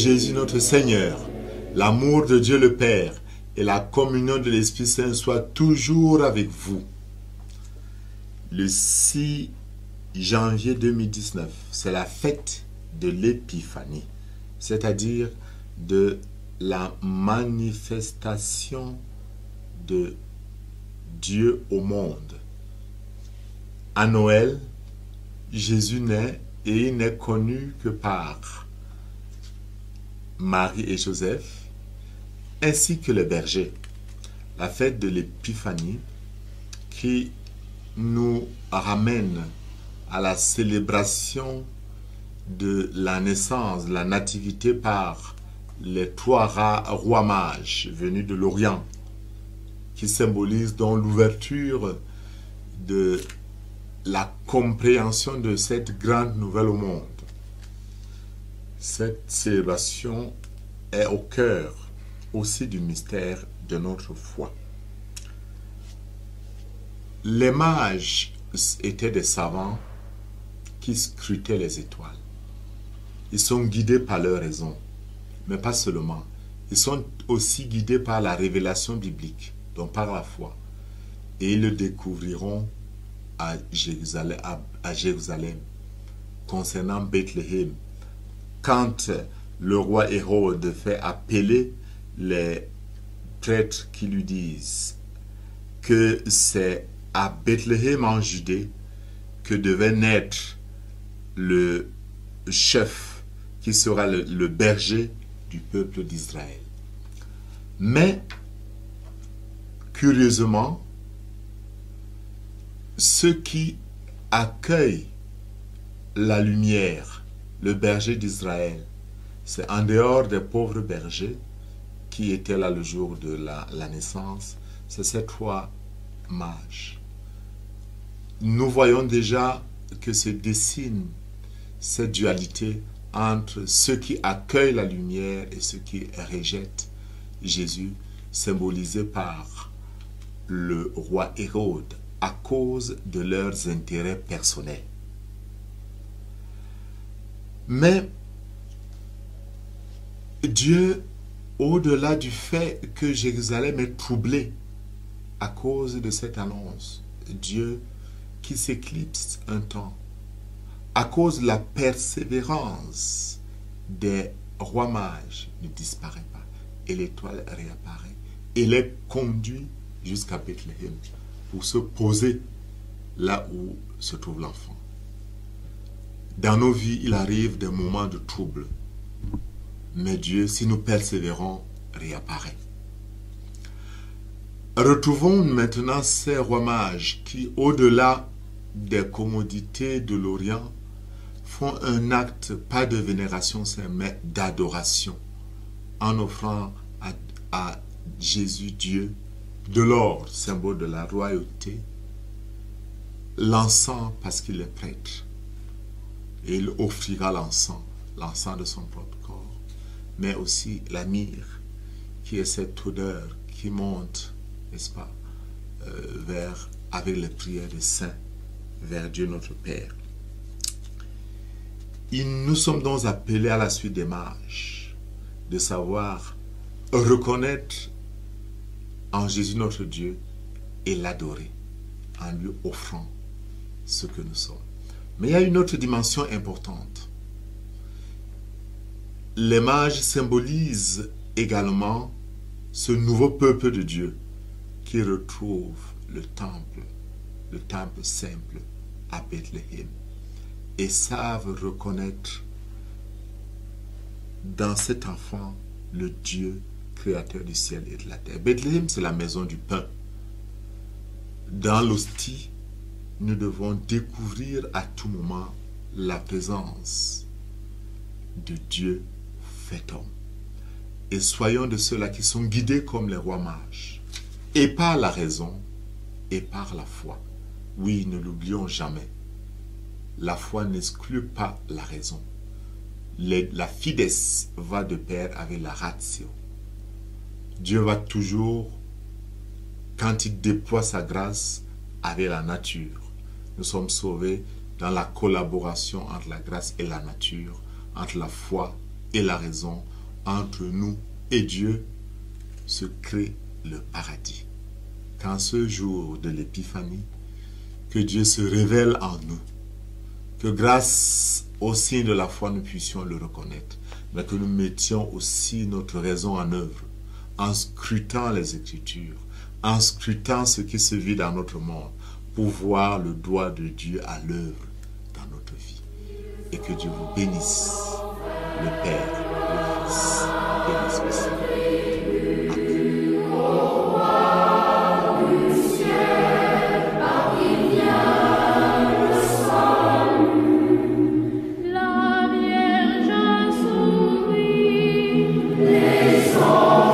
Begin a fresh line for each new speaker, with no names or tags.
Jésus notre Seigneur, l'amour de Dieu le Père et la communion de l'Esprit Saint soient toujours avec vous. Le 6 janvier 2019, c'est la fête de l'Épiphanie, c'est-à-dire de la manifestation de Dieu au monde. À Noël, Jésus naît et il n'est connu que par Marie et Joseph, ainsi que les bergers. La fête de l'Épiphanie qui nous ramène à la célébration de la naissance, la nativité par les trois rois mages venus de l'Orient, qui symbolisent donc l'ouverture de la compréhension de cette grande nouvelle au monde. Cette célébration est au cœur aussi du mystère de notre foi. Les mages étaient des savants qui scrutaient les étoiles. Ils sont guidés par leur raison, mais pas seulement. Ils sont aussi guidés par la révélation biblique, donc par la foi. Et ils le découvriront à Jérusalem, concernant Bethléem. Quand le roi Hérode fait appeler les prêtres qui lui disent que c'est à Bethléem en Judée que devait naître le chef qui sera le berger du peuple d'Israël. Mais, curieusement, ceux qui accueillent la lumière, le berger d'Israël, c'est en dehors des pauvres bergers qui étaient là le jour de la naissance, c'est ces trois mages. Nous voyons déjà que se dessine cette dualité entre ceux qui accueillent la lumière et ceux qui rejettent Jésus, symbolisé par le roi Hérode à cause de leurs intérêts personnels. Mais Dieu, au-delà du fait que Jérusalem est troublée à cause de cette annonce, Dieu qui s'éclipse un temps, à cause de la persévérance des rois mages, ne disparaît pas. Et l'étoile réapparaît et les conduit jusqu'à Bethléem pour se poser là où se trouve l'enfant. Dans nos vies, il arrive des moments de trouble. Mais Dieu, si nous persévérons, réapparaît. Retrouvons maintenant ces rois mages qui, au-delà des commodités de l'Orient, font un acte, pas de vénération, mais d'adoration, en offrant à Jésus, Dieu, de l'or, symbole de la royauté, l'encens parce qu'il est prêtre. Et il offrira l'encens de son propre corps, mais aussi la myrrhe, qui est cette odeur qui monte, n'est-ce pas, avec les prières des saints, vers Dieu notre Père. Nous sommes donc appelés à la suite des mages, de savoir reconnaître en Jésus notre Dieu et l'adorer, en lui offrant ce que nous sommes. Mais il y a une autre dimension importante. Les mages symbolisent également ce nouveau peuple de Dieu qui retrouve le temple simple à Bethléem, et savent reconnaître dans cet enfant le Dieu créateur du ciel et de la terre. Bethléem, c'est la maison du pain. Dans l'hostie, nous devons découvrir à tout moment la présence de Dieu fait homme. Et soyons de ceux-là qui sont guidés comme les rois mages, et par la raison, et par la foi. Oui, ne l'oublions jamais. La foi n'exclut pas la raison. La fides va de pair avec la ratio. Dieu va toujours, quand il déploie sa grâce, avec la nature. Nous sommes sauvés dans la collaboration entre la grâce et la nature, entre la foi et la raison entre nous et Dieu se crée le paradis. Qu'en ce jour de l'épiphanie, que Dieu se révèle en nous, que grâce au signe de la foi nous puissions le reconnaître, mais que nous mettions aussi notre raison en œuvre, en scrutant les Écritures, en scrutant ce qui se vit dans notre monde, pour voir le doigt de Dieu à l'œuvre dans notre vie. Et que Dieu vous bénisse, le Père, le Fils et l'Esprit Saint.
Amen.